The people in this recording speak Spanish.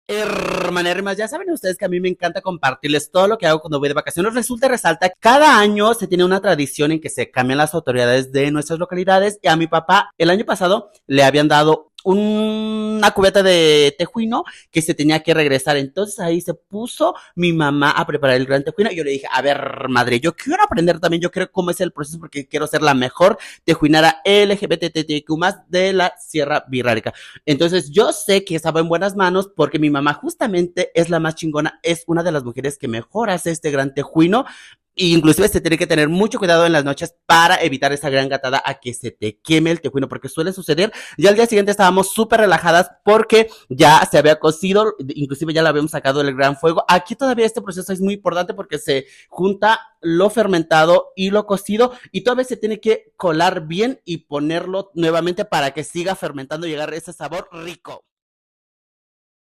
Hermanérrimas, ya saben ustedes que a mí me encanta compartirles todo lo que hago cuando voy de vacaciones. Resulta y resalta, cada año se tiene una tradición en que se cambian las autoridades de nuestras localidades y a mi papá el año pasado le habían dado una cubeta de tejuino que se tenía que regresar. Entonces ahí se puso mi mamá a preparar el gran tejuino y yo le dije, a ver, madre, yo quiero aprender también, yo quiero cómo es el proceso porque quiero ser la mejor tejuinara LGBTQ más de la Sierra Birrárica. Entonces yo sé que estaba en buenas manos porque mi mamá justamente es la más chingona, es una de las mujeres que mejor hace este gran tejuino. Y inclusive se tiene que tener mucho cuidado en las noches para evitar esa gran gatada a que se te queme el tejuino, porque suele suceder. Ya al día siguiente estábamos súper relajadas porque ya se había cocido, inclusive ya lo habíamos sacado del gran fuego. Aquí todavía este proceso es muy importante porque se junta lo fermentado y lo cocido y todavía se tiene que colar bien y ponerlo nuevamente para que siga fermentando y llegar ese sabor rico.